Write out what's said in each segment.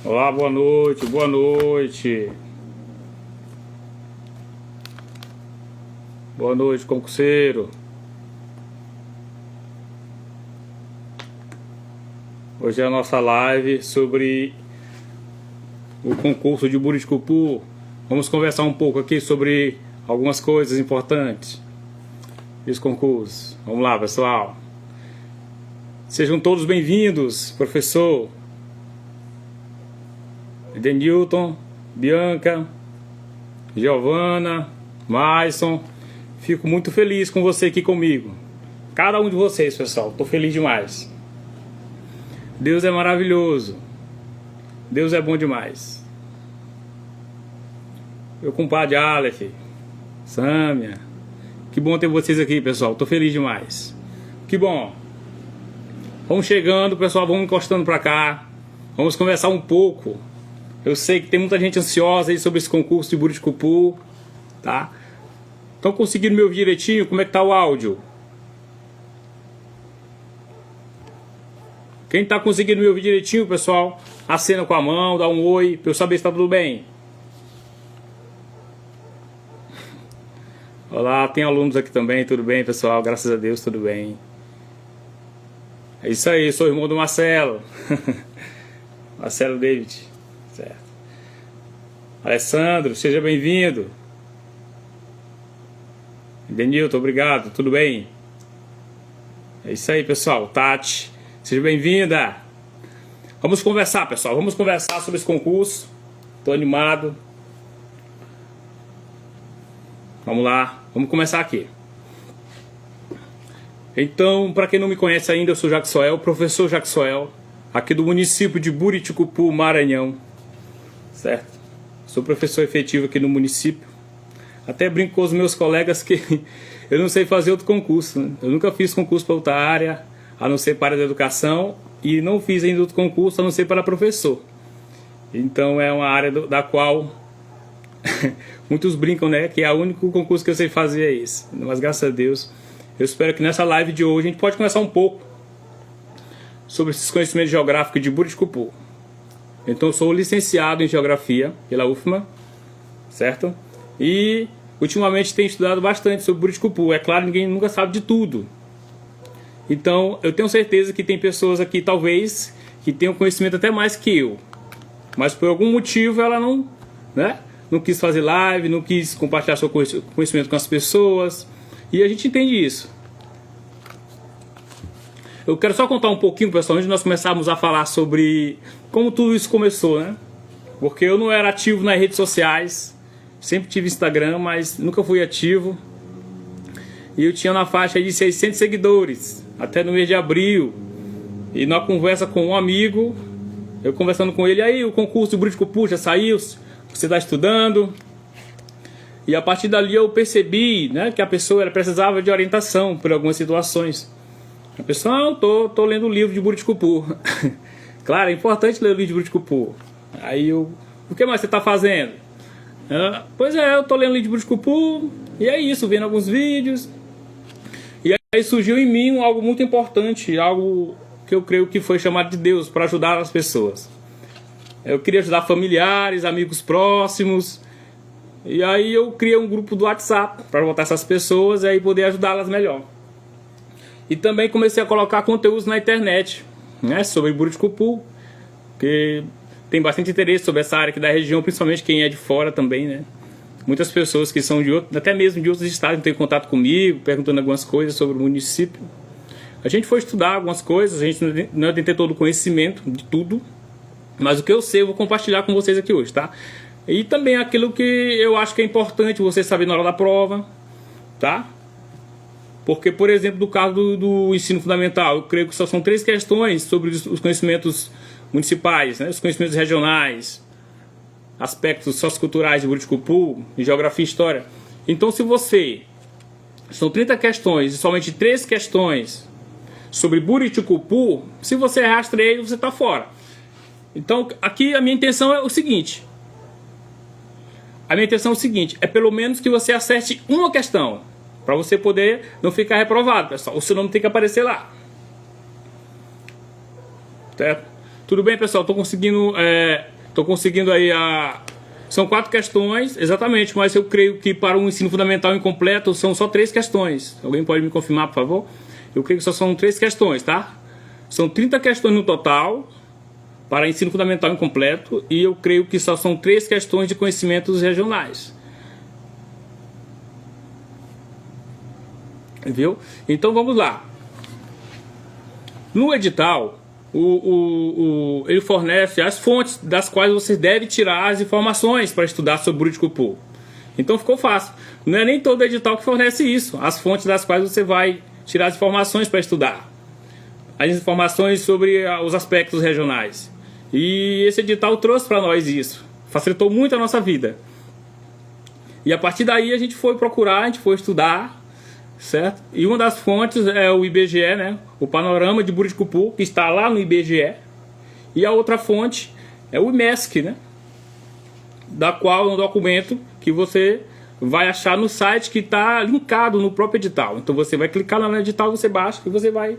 Olá, boa noite, boa noite. Boa noite, concurseiro. Hoje é a nossa live sobre o concurso de Buriticupu. Vamos conversar um pouco aqui sobre algumas coisas importantes desse concurso. Vamos lá, pessoal. Sejam todos bem-vindos, professor Edenilton, Bianca, Giovana, Maison. Fico muito feliz com você aqui comigo. Cada um de vocês, pessoal. Estou feliz demais. Deus é maravilhoso. Deus é bom demais. Meu compadre Aleph, Sâmia. Que bom ter vocês aqui, pessoal. Estou feliz demais. Que bom. Vamos chegando, pessoal. Vamos encostando para cá. Vamos conversar um pouco. Eu sei que tem muita gente ansiosa aí sobre esse concurso de Buriticupu, tá? Estão conseguindo me ouvir direitinho? Como é que tá o áudio? Quem está conseguindo me ouvir direitinho, pessoal, acena com a mão, dá um oi, para eu saber se está tudo bem. Olá, tem alunos aqui também, tudo bem, pessoal? Graças a Deus, tudo bem. É isso aí, sou irmão do Marcelo. Marcelo David. Certo. Alessandro, seja bem-vindo. Denilton, obrigado, tudo bem? É isso aí, pessoal. Tati, seja bem-vinda. Vamos conversar, pessoal. Vamos conversar sobre esse concurso. Estou animado. Vamos lá, vamos começar aqui. Então, para quem não me conhece ainda, eu sou Jacksoel, professor Jacksoel, aqui do município de Buriticupu, Maranhão. Certo? Sou professor efetivo aqui no município. Até brinco com os meus colegas que eu não sei fazer outro concurso, né? Eu nunca fiz concurso para outra área, a não ser para a área da educação, e não fiz ainda outro concurso a não ser para professor. Então é uma área da qual muitos brincam, né? Que é o único concurso que eu sei fazer é esse. Mas graças a Deus, eu espero que nessa live de hoje a gente pode conversar um pouco sobre esses conhecimentos geográficos de Buriticupu. Então eu sou licenciado em Geografia pela UFMA, certo? E ultimamente tenho estudado bastante sobre Buriticupu. É claro, ninguém nunca sabe de tudo. Então eu tenho certeza que tem pessoas aqui, talvez, que tenham conhecimento até mais que eu. Mas por algum motivo ela não, né? Não quis fazer live, não quis compartilhar seu conhecimento com as pessoas. E a gente entende isso. Eu quero só contar um pouquinho, pessoal, antes de nós começarmos a falar sobre como tudo isso começou, né? Porque eu não era ativo nas redes sociais, sempre tive Instagram, mas nunca fui ativo. E eu tinha na faixa de 600 seguidores, até no mês de abril. E numa conversa com um amigo, eu conversando com ele, aí o concurso de Buriticupu já saiu, você está estudando? E a partir dali eu percebi, né, que a pessoa precisava de orientação por algumas situações. A pessoa, tô lendo o livro de Buriticupu. Claro, é importante ler o livro de Buriticupu. Aí eu, o que mais você está fazendo? Pois é, eu tô lendo o livro de Buriticupu, e é isso, vendo alguns vídeos. E aí surgiu em mim algo muito importante, algo que eu creio que foi chamado de Deus para ajudar as pessoas. Eu queria ajudar familiares, amigos próximos. E aí eu criei um grupo do WhatsApp para botar essas pessoas e aí poder ajudá-las melhor. E também comecei a colocar conteúdos na internet, né, sobre Buriticupu, porque tem bastante interesse sobre essa área aqui da região, principalmente quem é de fora também, né? Muitas pessoas que são de outro, até mesmo de outros estados, têm contato comigo, perguntando algumas coisas sobre o município. A gente foi estudar algumas coisas, a gente não tem todo o conhecimento de tudo, mas o que eu sei eu vou compartilhar com vocês aqui hoje, tá? E também aquilo que eu acho que é importante você saber na hora da prova, tá? Porque, por exemplo, no caso do ensino fundamental, eu creio que só são 3 questões sobre os conhecimentos municipais, né? Os conhecimentos regionais, aspectos socioculturais de Buriticupu, de geografia e história. Então, se você... São 30 questões e somente 3 questões sobre Buriticupu, se você errar as 3, você está fora. Então, aqui a minha intenção é o seguinte. É pelo menos que você acerte uma questão, para você poder não ficar reprovado, pessoal. O seu nome tem que aparecer lá. Certo? Tudo bem, pessoal? Estou conseguindo Estou conseguindo aí São 4 questões, exatamente, mas eu creio que para um ensino fundamental incompleto são só 3 questões. Alguém pode me confirmar, por favor? Eu creio que só são 3 questões, tá? São 30 questões no total para ensino fundamental incompleto e eu creio que só são 3 questões de conhecimentos regionais. Viu? Então vamos lá. No edital, ele fornece as fontes das quais você deve tirar as informações para estudar sobre Buriti-Cupu. Então ficou fácil. Não é nem todo edital que fornece isso. As fontes das quais você vai tirar as informações para estudar. As informações sobre os aspectos regionais. E esse edital trouxe para nós isso. Facilitou muito a nossa vida. E a partir daí a gente foi procurar, a gente foi estudar, certo? E uma das fontes é o IBGE, né? O Panorama de Buriti-Cupu, que está lá no IBGE. E a outra fonte é o IMESC, né? Da qual é um documento que você vai achar no site que está linkado no próprio edital. Então você vai clicar lá no edital, você baixa e você vai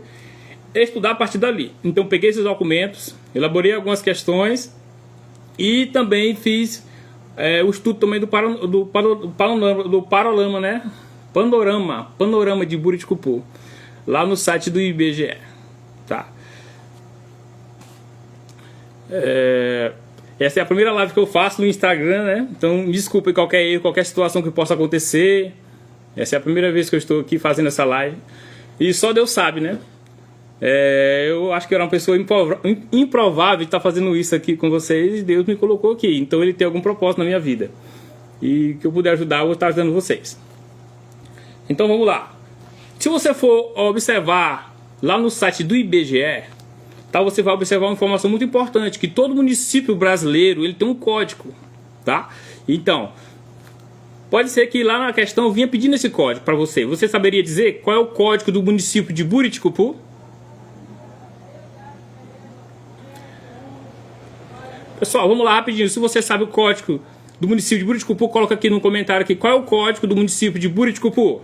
estudar a partir dali. Então peguei esses documentos, elaborei algumas questões e também fiz o estudo também do Panorama, né? Panorama de Buriti-Cupu, lá no site do IBGE, tá? Essa é a primeira live que eu faço no Instagram, né? Então me desculpe qualquer erro, qualquer situação que possa acontecer. Essa é a primeira vez que eu estou aqui fazendo essa live e só Deus sabe, né? Eu acho que era uma pessoa improvável de estar fazendo isso aqui com vocês e Deus me colocou aqui. Então ele tem algum propósito na minha vida e que eu puder ajudar, eu vou estar ajudando vocês. Então vamos lá. Se você for observar lá no site do IBGE, tá, você vai observar uma informação muito importante, que todo município brasileiro ele tem um código, tá? Então, pode ser que lá na questão eu vinha pedindo esse código para você. Você saberia dizer qual é o código do município de Buriti-Cupu? Pessoal, vamos lá rapidinho. Se você sabe o código do município de Buriti-Cupu, coloca aqui no comentário aqui qual é o código do município de Buriti-Cupu.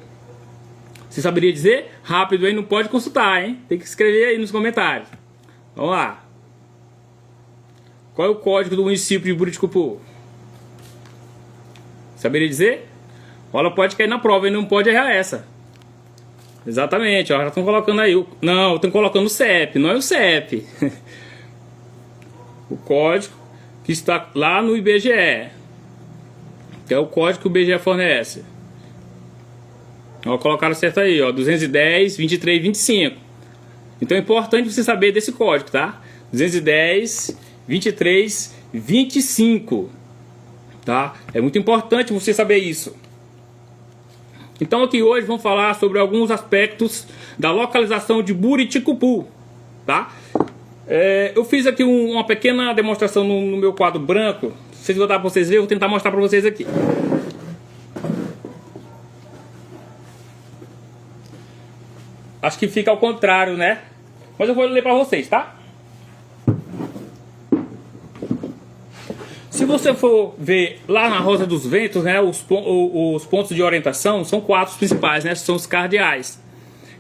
Você saberia dizer? Rápido aí, não pode consultar, hein? Tem que escrever aí nos comentários. Vamos lá. Qual é o código do município de Buriti-Cupu? Saberia dizer? Olha, pode cair na prova e não pode errar essa. Exatamente, ó, já estão colocando aí. Não, estão colocando o CEP, não é o CEP. O código que está lá no IBGE, que é o código que o IBGE fornece. Ó, colocaram certo aí, ó, 210, 23, 25. Então é importante você saber desse código, tá? 210, 23, 25. Tá? É muito importante você saber isso. Então aqui hoje vamos falar sobre alguns aspectos da localização de Buriti-Cupu, tá? Eu fiz aqui uma pequena demonstração no meu quadro branco. Vocês vão dar para vocês verem, eu vou tentar mostrar para vocês aqui. Acho que fica ao contrário, né? Mas eu vou ler para vocês, tá? Se você for ver lá na Rosa dos Ventos, né, os pontos de orientação são 4 principais, né? São os cardeais.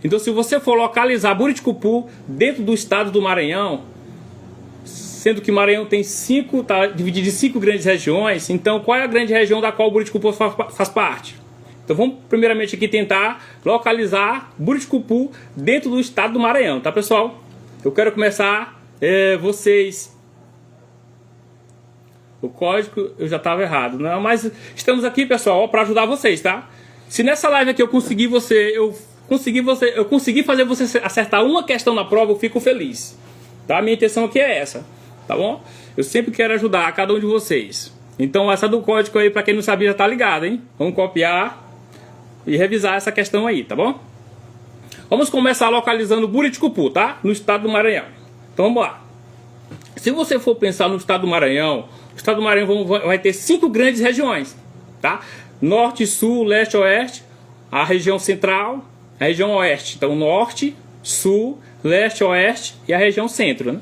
Então, se você for localizar Buriti-Cupu dentro do estado do Maranhão, sendo que Maranhão tem 5, tá dividido em 5 grandes regiões, então qual é a grande região da qual Buriti-Cupu faz parte? Então vamos primeiramente aqui tentar localizar Buriti-Cupu dentro do estado do Maranhão, tá, pessoal? Eu quero começar vocês... O código eu já estava errado, não, mas estamos aqui, pessoal, para ajudar vocês, tá? Se nessa live aqui eu consegui fazer você acertar uma questão na prova, eu fico feliz, tá? A minha intenção aqui é essa, tá bom? Eu sempre quero ajudar cada um de vocês. Então essa do código aí, para quem não sabia, já tá ligado, hein? Vamos copiar e revisar essa questão aí, tá bom? Vamos começar localizando Buriti-Cupu, tá? No estado do Maranhão. Então vamos lá. Se você for pensar no estado do Maranhão, o estado do Maranhão vai ter 5 grandes regiões, tá? Norte, Sul, Leste, Oeste, a região Central, a região Oeste. Então Norte, Sul, Leste, Oeste e a região Centro, né?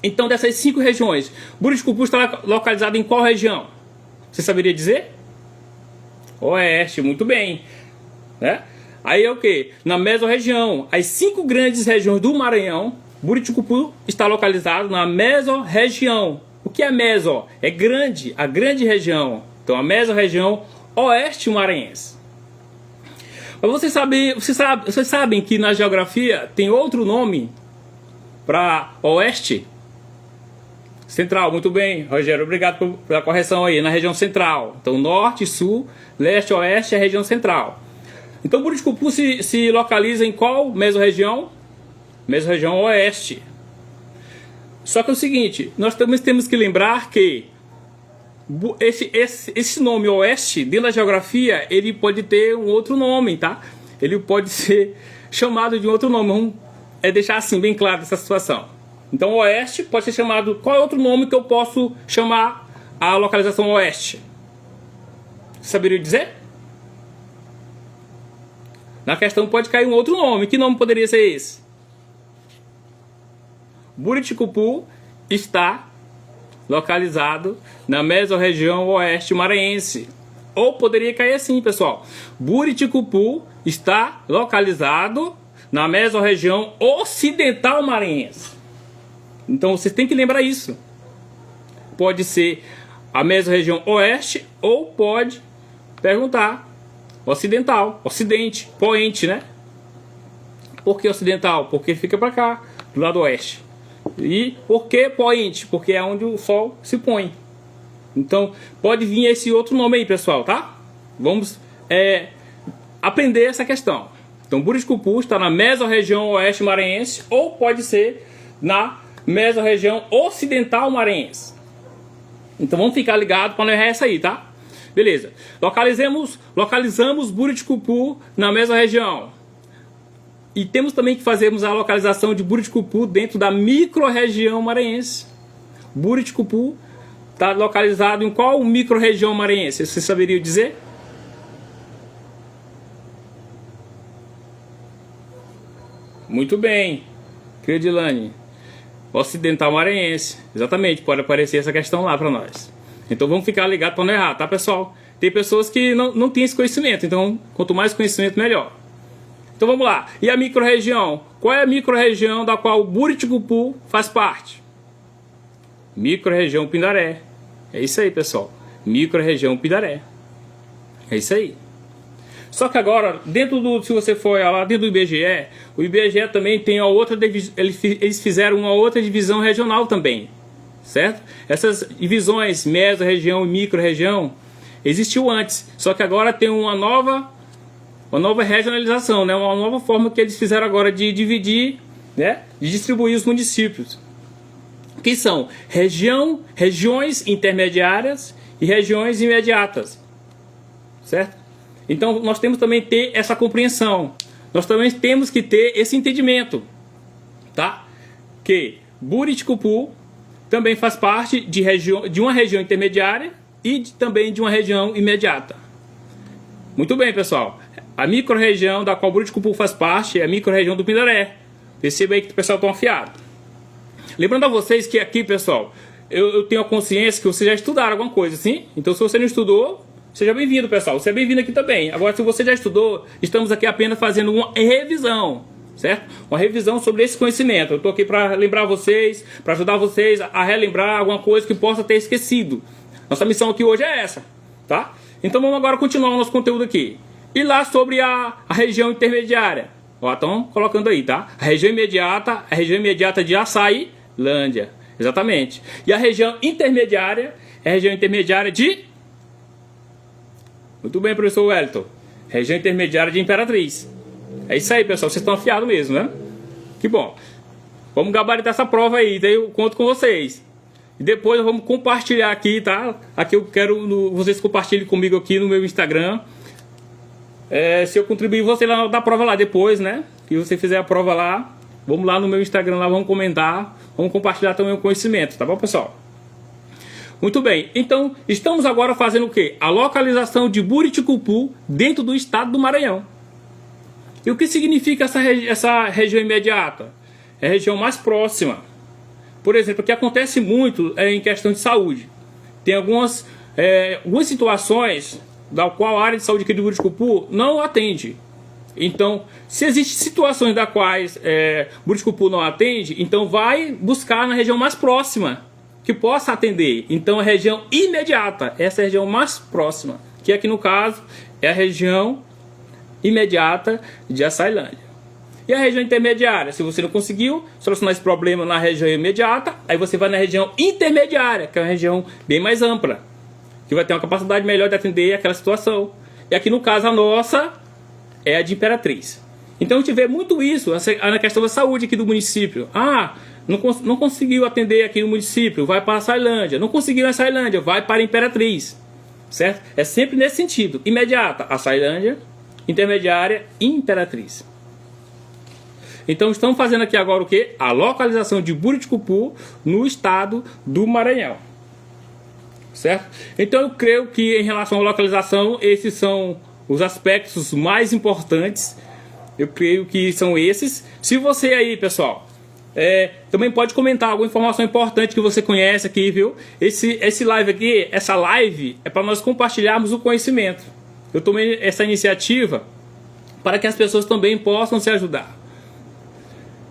Então dessas 5 regiões, Buriti-Cupu está localizado em qual região? Você saberia dizer? Oeste, muito bem, né? Aí é o que? Na mesorregião, as 5 grandes regiões do Maranhão, Buriti-Cupu está localizado na mesorregião. O O que é meso? É grande, a grande região. Então a mesorregião oeste maranhense. Mas vocês sabem que na geografia tem outro nome para oeste? Central, muito bem, Rogério, obrigado pela correção aí, na região central. Então norte, sul, leste, oeste é a região central. Então Buriticupu se localiza em qual mesorregião? Mesorregião oeste. Só que é o seguinte, nós também temos que lembrar que esse nome oeste, dentro da geografia, ele pode ter um outro nome, tá? Ele pode ser chamado de outro nome. Vamos deixar assim, bem claro essa situação. Então, oeste pode ser chamado... Qual é outro nome que eu posso chamar a localização oeste? Saberia dizer? Na questão pode cair um outro nome. Que nome poderia ser esse? Buriticupu está localizado na mesorregião oeste maranhense. Ou poderia cair assim, pessoal. Buriticupu está localizado na mesorregião ocidental maranhense. Então vocês têm que lembrar isso. Pode ser a mesorregião oeste ou pode perguntar ocidental, ocidente, poente, né? Por que ocidental? Porque fica para cá, do lado oeste. E por que poente? Porque é onde o sol se põe. Então pode vir esse outro nome aí, pessoal, tá? Vamos aprender essa questão. Então Buriticupu está na mesorregião oeste maranhense ou pode ser na mesorregião ocidental maranhense. Então vamos ficar ligados para não errar essa aí, tá? Beleza. Localizamos Buriticupu na mesorregião. E temos também que fazermos a localização de Buriticupu dentro da micro-região maranhense. Buriticupu está localizado em qual micro-região maranhense? Você saberia dizer? Muito bem, Credilane. Ocidental maranhense. Exatamente, pode aparecer essa questão lá para nós. Então vamos ficar ligados para não errar, tá, pessoal? Tem pessoas que não têm esse conhecimento, então quanto mais conhecimento, melhor. Então vamos lá. E a micro-região? Qual é a micro-região da qual Buriticupu faz parte? Micro-região Pindaré. É isso aí, pessoal. Micro-região Pindaré. É isso aí. Só que agora, se você for lá dentro do IBGE, o IBGE também tem eles fizeram uma outra divisão regional também, certo? Essas divisões, mesorregião e micro-região, existiu antes, só que agora tem uma nova regionalização, né? Uma nova forma que eles fizeram agora de dividir, né? De distribuir os municípios. Que são regiões intermediárias e regiões imediatas, certo? Então nós temos também que ter essa compreensão. Nós também temos que ter esse entendimento, tá? Que Buriticupu também faz parte de uma região intermediária e também de uma região imediata. Muito bem, pessoal. A micro-região da qual Buriticupu faz parte é a micro-região do Pindaré. Perceba aí que o pessoal está afiado. Lembrando a vocês que aqui, pessoal, eu tenho a consciência que vocês já estudaram alguma coisa, sim? Então se você não estudou, seja bem-vindo, pessoal. Você é bem-vindo aqui também. Agora, se você já estudou, estamos aqui apenas fazendo uma revisão, certo? Uma revisão sobre esse conhecimento. Eu estou aqui para lembrar vocês, para ajudar vocês a relembrar alguma coisa que possa ter esquecido. Nossa missão aqui hoje é essa, tá? Então vamos agora continuar o nosso conteúdo aqui. E lá sobre a região intermediária. Ó, estão colocando aí, tá? A região imediata de Açailândia. Exatamente. E a região intermediária é a região intermediária de... Muito bem, professor Wellington. Região intermediária de Imperatriz. É isso aí, pessoal. Vocês estão afiados mesmo, né? Que bom. Vamos gabaritar essa prova aí. Daí eu conto com vocês. E depois vamos compartilhar aqui, tá? Aqui eu quero vocês compartilhem comigo aqui no meu Instagram. Se eu contribuir, você lá da prova lá depois, né? Que você fizer a prova lá, vamos lá no meu Instagram lá, vamos comentar, vamos compartilhar também o conhecimento, tá bom, pessoal? Muito bem, então estamos agora fazendo o quê? A localização de Buriticupu dentro do estado do Maranhão. E o que significa essa região imediata? É a região mais próxima. Por exemplo, o que acontece muito em questão de saúde. Tem algumas situações da qual a área de saúde aqui de Buriticupu não atende. Então, se existem situações da quais Buriticupu não atende, então vai buscar na região mais próxima, que possa atender. Então a região imediata, essa é a região mais próxima, que aqui no caso é a região imediata de Açailândia. E a região intermediária, se você não conseguiu solucionar esse problema na região imediata, aí você vai na região intermediária, que é uma região bem mais ampla, que vai ter uma capacidade melhor de atender aquela situação. E aqui no caso a nossa é a de Imperatriz. Então a gente vê muito isso na questão da saúde aqui do município. Não conseguiu atender aqui no município, vai para a Açailândia. Não conseguiu na Açailândia, vai para a Imperatriz. Certo? É sempre nesse sentido. Imediata, Açailândia. Intermediária, Imperatriz. Então estamos fazendo aqui agora o que? A localização de Buriticupu no estado do Maranhão. Certo? Então eu creio que em relação à localização, esses são os aspectos mais importantes. Eu creio que são esses. Se você aí, pessoal, também pode comentar alguma informação importante que você conhece aqui, viu? Esse live aqui, essa live é para nós compartilharmos o conhecimento. Eu tomei essa iniciativa para que as pessoas também possam se ajudar.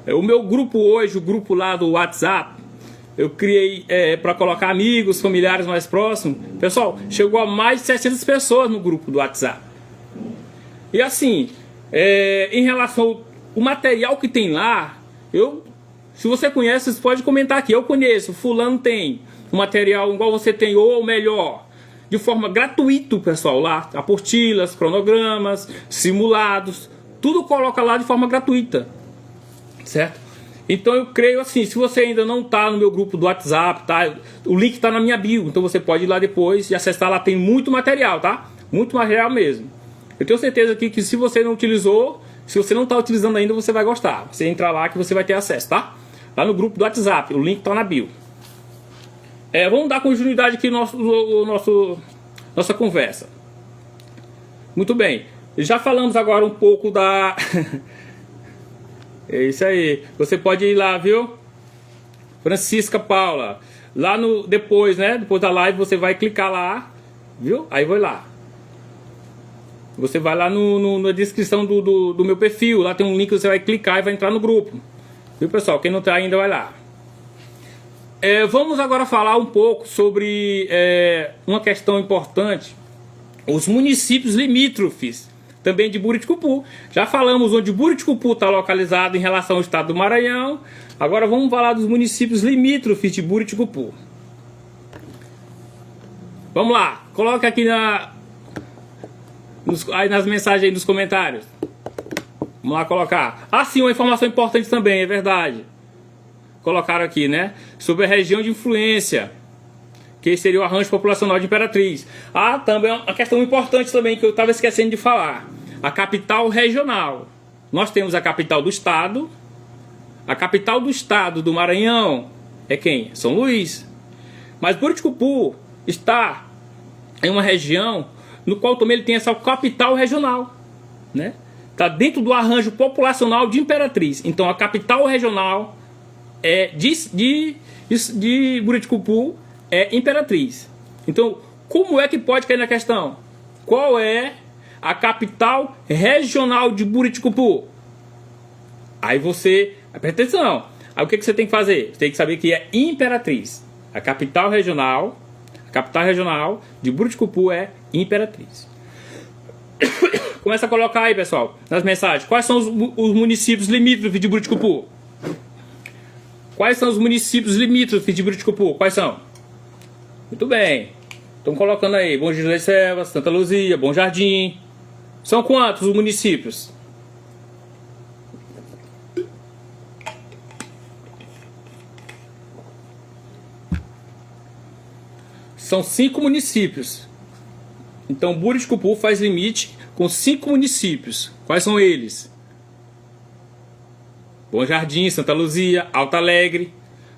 O meu grupo hoje, o grupo lá do WhatsApp, eu criei para colocar amigos, familiares mais próximos. Pessoal, chegou a mais de 700 pessoas no grupo do WhatsApp. E assim, em relação ao material que tem lá, se você conhece, você pode comentar aqui. Eu conheço, fulano tem um material igual você tem, ou melhor, de forma gratuita, pessoal, lá. Apostilas, cronogramas, simulados, tudo coloca lá de forma gratuita. Certo? Então eu creio assim, se você ainda não está no meu grupo do WhatsApp, tá? O link está na minha bio, então você pode ir lá depois e acessar lá, tem muito material, tá? Muito material mesmo. Eu tenho certeza aqui que se você não utilizou, se você não está utilizando ainda, você vai gostar. Você entra lá que você vai ter acesso, tá? Lá no grupo do WhatsApp, o link está na bio. Vamos dar continuidade aqui nossa conversa. Muito bem. Já falamos agora um pouco da... É isso aí. Você pode ir lá, viu? Francisca Paula. Lá depois, né? Depois da live você vai clicar lá, viu? Aí vai lá. Você vai lá na descrição do meu perfil. Lá tem um link que você vai clicar e vai entrar no grupo. Viu, pessoal? Quem não está ainda, vai lá. Vamos agora falar um pouco sobre uma questão importante. Os municípios limítrofes também de Buriticupu. Já falamos onde Buriticupu está localizado em relação ao estado do Maranhão. Agora vamos falar dos municípios limítrofes de Buriticupu. Vamos lá. Coloca aqui aí nas mensagens aí nos comentários. Vamos lá colocar. Sim, uma informação importante também, é verdade. Colocaram aqui, né? Sobre a região de influência, que seria o arranjo populacional de Imperatriz. Também uma questão importante também que eu estava esquecendo de falar. A capital regional. Nós temos a capital do estado. A capital do estado do Maranhão é quem? São Luís. Mas Buriticupu está em uma região no qual também ele tem essa capital regional, né? Está dentro do arranjo populacional de Imperatriz. Então a capital regional de Buriticupu é Imperatriz. Então, como é que pode cair na questão? Qual é a capital regional de Buriticupu? Aí você... Presta atenção. Aí o que você tem que fazer? Você tem que saber que é Imperatriz. A capital regional de Buriticupu é Imperatriz. Começa a colocar aí, pessoal, nas mensagens. Quais são os municípios limítrofes de Buriticupu? Quais são os municípios limítrofes de Buriticupu? Quais são? Muito bem. Estão colocando aí. Bom Jesus das Selvas, Santa Luzia, Bom Jardim. São quantos os municípios? São 5 municípios. Então Buriticupu faz limite com 5 municípios. Quais são eles? Bom Jardim, Santa Luzia, Alto Alegre,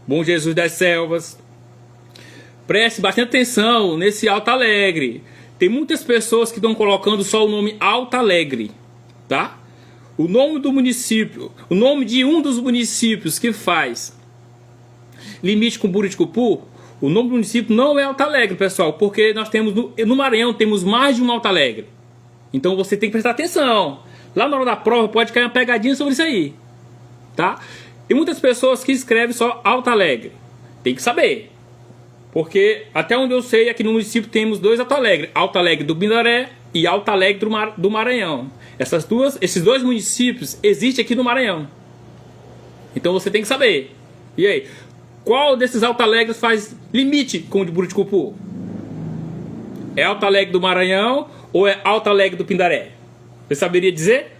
Bom Jesus das Selvas. Preste bastante atenção nesse Alto Alegre. Tem muitas pessoas que estão colocando só o nome Alto Alegre, tá? O nome do município, o nome de um dos municípios que faz limite com Buriticupu, o nome do município não é Alto Alegre, pessoal, porque nós temos no Maranhão temos mais de um Alto Alegre. Então você tem que prestar atenção. Lá na hora da prova pode cair uma pegadinha sobre isso aí, tá? E muitas pessoas que escrevem só Alto Alegre. Tem que saber. Porque até onde eu sei, aqui no município temos dois Alto Alegre. Alto Alegre do Pindaré e Alto Alegre do Maranhão. Esses dois municípios existem aqui no Maranhão. Então você tem que saber. E aí, qual desses Alto Alegres faz limite com o de Buriticupu? É Alto Alegre do Maranhão ou é Alto Alegre do Pindaré? Você saberia dizer?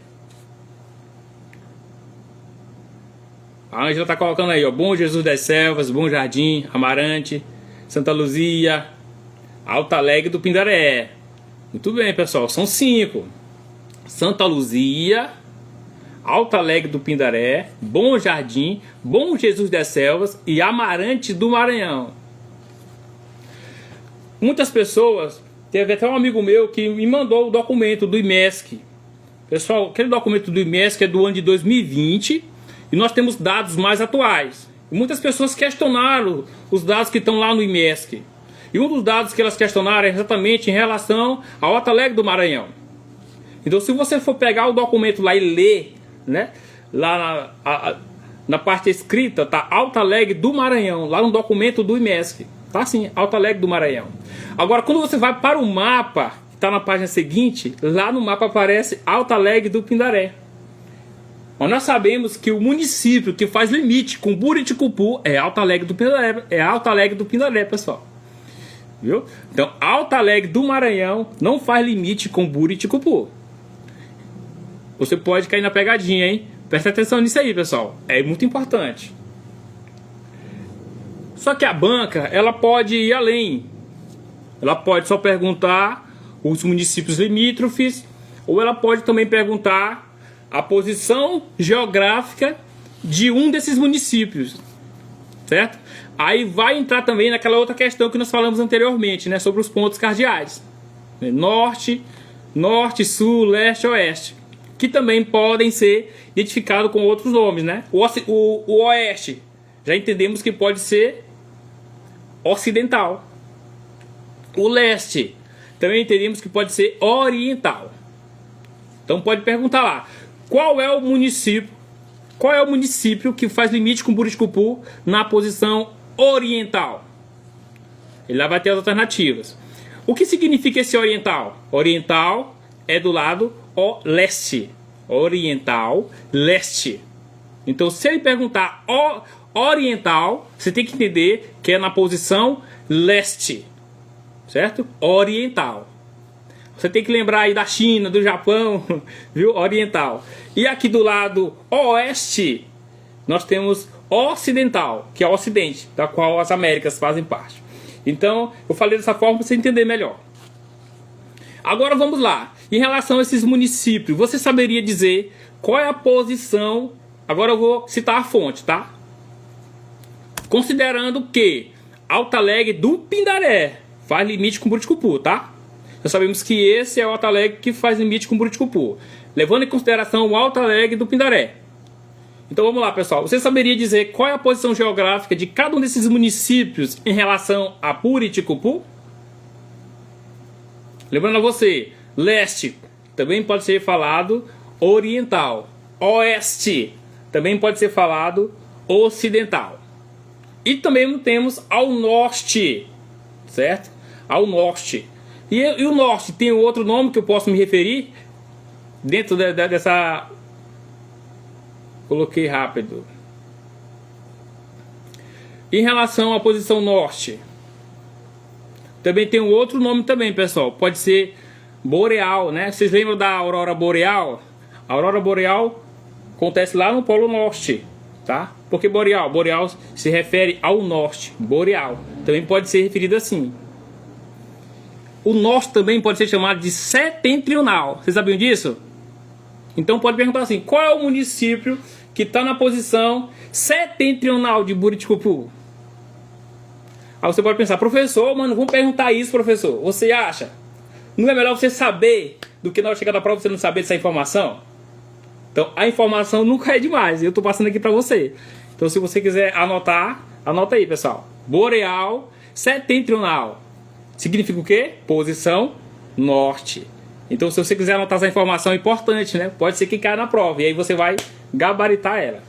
A Ângela está colocando aí, ó, Bom Jesus das Selvas, Bom Jardim, Amarante, Santa Luzia, Alto Alegre do Pindaré. Muito bem, pessoal, são 5. Santa Luzia, Alto Alegre do Pindaré, Bom Jardim, Bom Jesus das Selvas e Amarante do Maranhão. Muitas pessoas, teve até um amigo meu que me mandou o documento do IMESC. Pessoal, aquele documento do IMESC é do ano de 2020 e nós temos dados mais atuais. Muitas pessoas questionaram os dados que estão lá no IMESC. E um dos dados que elas questionaram é exatamente em relação ao Alto Alegre do Maranhão. Então, se você for pegar o documento lá e ler, né, lá na parte escrita, tá Alto Alegre do Maranhão, lá no documento do IMESC. Tá assim, Alto Alegre do Maranhão. Agora, quando você vai para o mapa, que está na página seguinte, lá no mapa aparece Alto Alegre do Pindaré. Mas nós sabemos que o município que faz limite com Buriticupu é Alto Alegre do Pindaré, pessoal. Viu? Então, Alto Alegre do Maranhão não faz limite com Buriticupu. Você pode cair na pegadinha, hein? Presta atenção nisso aí, pessoal. É muito importante. Só que a banca, ela pode ir além. Ela pode só perguntar os municípios limítrofes, ou ela pode também perguntar a posição geográfica de um desses municípios, certo? Aí vai entrar também naquela outra questão que nós falamos anteriormente, né, sobre os pontos cardeais, norte, sul, leste, oeste, que também podem ser identificados com outros nomes, né? O oeste, já entendemos que pode ser ocidental. O leste, também entendemos que pode ser oriental. Então pode perguntar lá, qual é o município que faz limite com Buriticupu na posição oriental? Ele lá vai ter as alternativas. O que significa esse oriental? Oriental é do lado leste. Oriental, leste. Então, se ele perguntar oriental, você tem que entender que é na posição leste, certo? Oriental. Você tem que lembrar aí da China, do Japão, viu? Oriental. E aqui do lado oeste, nós temos ocidental, que é o ocidente, da qual as Américas fazem parte. Então, eu falei dessa forma para você entender melhor. Agora vamos lá. Em relação a esses municípios, você saberia dizer qual é a posição... Agora eu vou citar a fonte, tá? Considerando que Alto Alegre do Pindaré faz limite com Buriticupu, tá? Nós sabemos que esse é o Alto Alegre que faz limite com Buriticupu, levando em consideração o Alto Alegre do Pindaré. Então vamos lá, pessoal. Você saberia dizer qual é a posição geográfica de cada um desses municípios em relação a Buriticupu? Lembrando a você, leste também pode ser falado oriental. Oeste também pode ser falado ocidental. E também temos ao norte, certo? Ao norte. E o norte tem outro nome que eu posso me referir dentro dessa... Coloquei rápido. Em relação à posição norte, também tem um outro nome também, pessoal. Pode ser boreal, né? Vocês lembram da aurora boreal? A aurora boreal acontece lá no Polo Norte, tá? Porque boreal? Boreal se refere ao norte. Boreal também pode ser referido assim. O norte também pode ser chamado de setentrional. Vocês sabiam disso? Então pode perguntar assim, qual é o município que está na posição setentrional de Buriticupu? Aí você pode pensar, professor, mano, vamos perguntar isso, professor. Você acha? Não é melhor você saber do que na hora de chegar da prova você não saber dessa informação? Então a informação nunca é demais. Eu estou passando aqui para você. Então se você quiser anotar, anota aí, pessoal. Boreal setentrional. Significa o quê? Posição norte. Então, se você quiser anotar essa informação importante, né? Pode ser que caia na prova. E aí você vai gabaritar ela.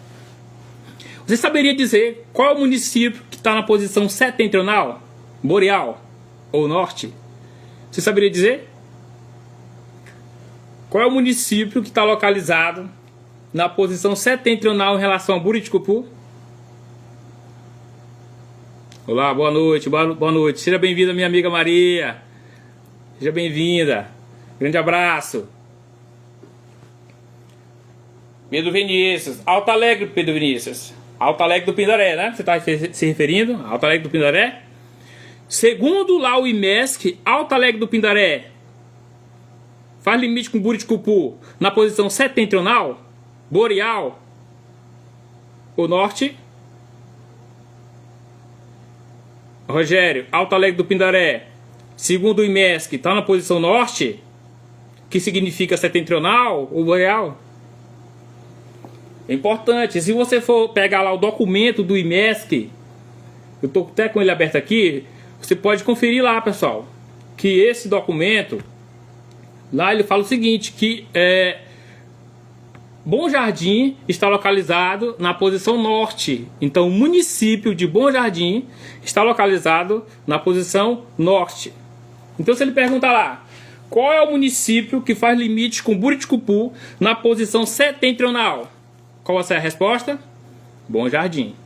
Você saberia dizer qual é o município que está na posição setentrional? Boreal ou Norte? Você saberia dizer? Qual é o município que está localizado na posição setentrional em relação a Buriticupu? Olá, boa noite, boa noite. Seja bem-vinda, minha amiga Maria. Seja bem-vinda. Grande abraço. Pedro Vinícius. Alto Alegre, Pedro Vinícius. Alto Alegre do Pindaré, né? Você está se referindo? Alto Alegre do Pindaré? Segundo lá o IMESC, Alto Alegre do Pindaré faz limite com Buriticupu na posição setentrional, boreal ou norte? Rogério, Alto Alegre do Pindaré, segundo o IMESC, está na posição norte, que significa setentrional ou boreal? É importante. Se você for pegar lá o documento do IMESC, eu estou até com ele aberto aqui, você pode conferir lá, pessoal, que esse documento, lá ele fala o seguinte, que Bom Jardim está localizado na posição norte. Então o município de Bom Jardim está localizado na posição norte. Então se ele perguntar lá, qual é o município que faz limite com Buriticupu na posição setentrional? Qual vai ser a resposta? Bom Jardim.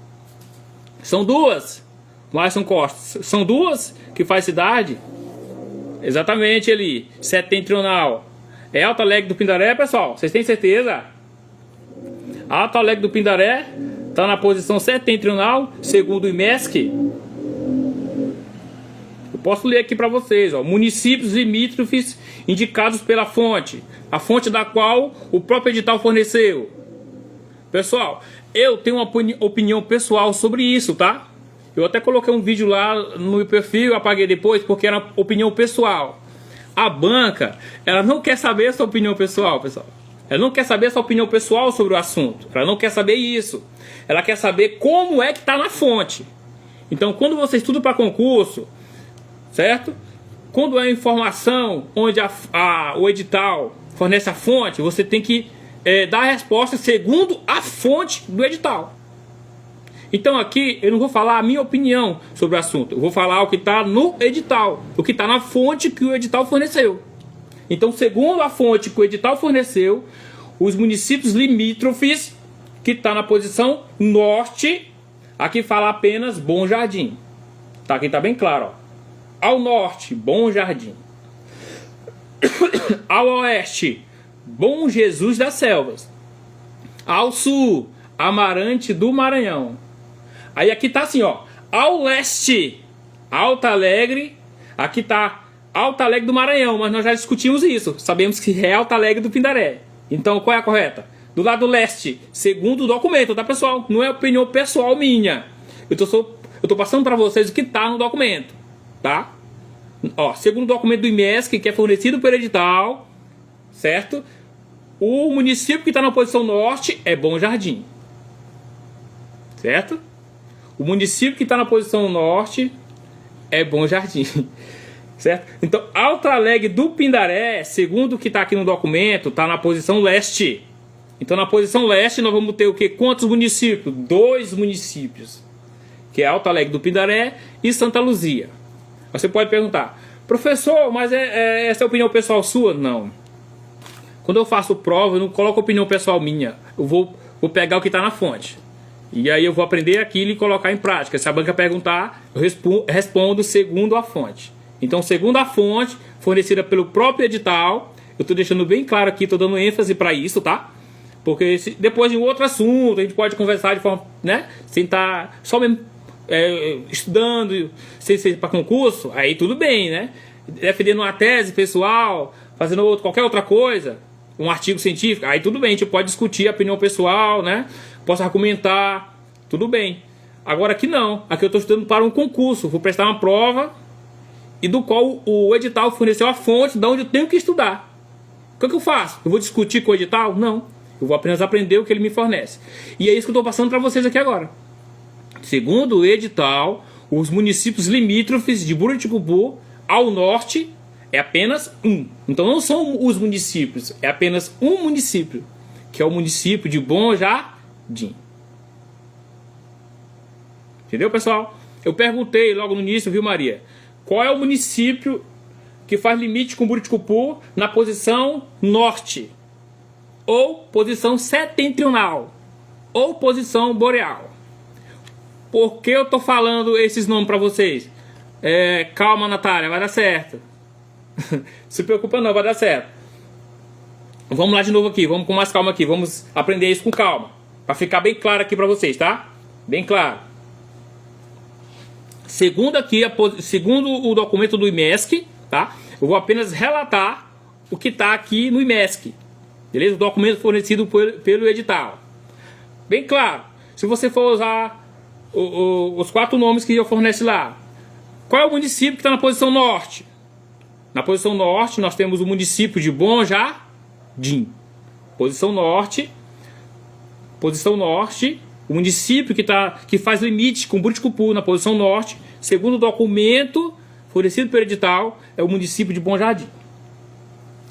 São duas, Márcio Costa, são duas que faz cidade? Exatamente ali, setentrional. É Alto Alegre do Pindaré, pessoal? Vocês têm certeza? Alto Alegre do Pindaré está na posição setentrional, segundo o IMESC. Eu posso ler aqui para vocês, ó. Municípios limítrofes indicados pela fonte, a fonte da qual o próprio edital forneceu. Pessoal, eu tenho uma opinião pessoal sobre isso, tá? Eu até coloquei um vídeo lá no meu perfil, apaguei depois porque era opinião pessoal. A banca, ela não quer saber a sua opinião pessoal, pessoal. Ela não quer saber a sua opinião pessoal sobre o assunto. Ela não quer saber isso. Ela quer saber como é que está na fonte. Então, quando você estuda para concurso, certo? Quando é informação onde o edital fornece a fonte, você tem que dar a resposta segundo a fonte do edital. Então aqui eu não vou falar a minha opinião sobre o assunto. Eu vou falar o que está no edital, o que está na fonte que o edital forneceu. Então, segundo a fonte que o edital forneceu, os municípios limítrofes, que está na posição norte, aqui fala apenas Bom Jardim. Tá, aqui está bem claro, ó. Ao norte, Bom Jardim. Ao oeste, Bom Jesus das Selvas. Ao sul, Amarante do Maranhão. Aí aqui tá assim, ó. Ao leste, Alto Alegre. Aqui tá Alto Alegre do Maranhão, mas nós já discutimos isso. Sabemos que é Alto Alegre do Pindaré. Então, qual é a correta? Do lado leste, segundo o documento, tá, pessoal? Não é opinião pessoal minha. Eu tô passando para vocês o que tá no documento, tá? Ó, segundo o documento do IMESC, que é fornecido pelo edital, certo? O município que está na posição norte é Bom Jardim, certo? O município que está na posição norte é Bom Jardim, certo? Então, Alto Alegre do Pindaré, segundo o que está aqui no documento, está na posição leste. Então, na posição leste, nós vamos ter o quê? Quantos municípios? 2 municípios, que é Alto Alegre do Pindaré e Santa Luzia. Você pode perguntar, professor, mas essa é a opinião pessoal sua? Não. Quando eu faço prova, eu não coloco opinião pessoal minha. Eu vou pegar o que está na fonte. E aí eu vou aprender aquilo e colocar em prática. Se a banca perguntar, eu respondo segundo a fonte. Então, segundo a fonte, fornecida pelo próprio edital, eu estou deixando bem claro aqui, estou dando ênfase para isso, tá? Porque depois de um outro assunto, a gente pode conversar de forma, né? Sem estar só mesmo estudando, sem ser para concurso, aí tudo bem, né? Defendendo uma tese pessoal, fazendo qualquer outra coisa, um artigo científico, aí tudo bem, a gente pode discutir a opinião pessoal, né? Posso argumentar, tudo bem. Agora aqui não, aqui eu estou estudando para um concurso, vou prestar uma prova e do qual o edital forneceu a fonte de onde eu tenho que estudar. O que eu faço? Eu vou discutir com o edital? Não, eu vou apenas aprender o que ele me fornece. E é isso que eu estou passando para vocês aqui agora. Segundo o edital, os municípios limítrofes de Buriticupu ao norte é apenas um. Então não são os municípios, é apenas um município, que é o município de Bom Jardim. Entendeu, pessoal? Eu perguntei logo no início, viu, Maria? Qual é o município que faz limite com Buriticupu na posição norte? Ou posição setentrional? Ou posição boreal? Por que eu tô falando esses nomes para vocês? Calma, Natália, vai dar certo. Se preocupa não, vai dar certo. Vamos lá de novo aqui, vamos com mais calma aqui. Vamos aprender isso com calma, para ficar bem claro aqui para vocês, tá? Bem claro. Segundo o documento do IMESC, tá? Eu vou apenas relatar o que está aqui no IMESC, beleza? O documento fornecido pelo edital. Bem claro. Se você for usar os 4 nomes que eu fornece lá, qual é o município que está na posição norte? Na posição norte nós temos o município de Bom Jardim. Posição norte, o município que faz limite com Buriticupu na posição norte, segundo o documento fornecido pelo edital, é o município de Bom Jardim.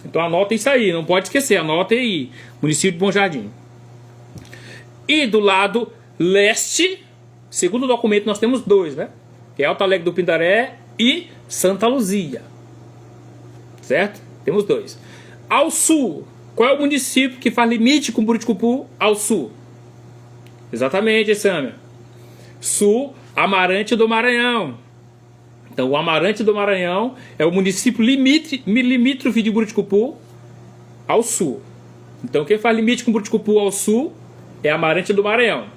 Então anota isso aí, não pode esquecer, anota aí, município de Bom Jardim. E do lado leste, segundo o documento, nós temos 2, né? Que é Alto Alegre do Pindaré e Santa Luzia. Certo? Temos 2. Ao sul, qual é o município que faz limite com Buriticupu ao sul? Exatamente, Sâmia. Sul, Amarante do Maranhão. Então, o Amarante do Maranhão é o município limítrofe de Buriticupu ao sul. Então, quem faz limite com Buriticupu ao sul é Amarante do Maranhão.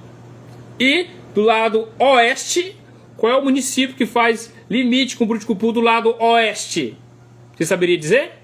E do lado oeste, qual é o município que faz limite com Buriticupu do lado oeste? Você saberia dizer?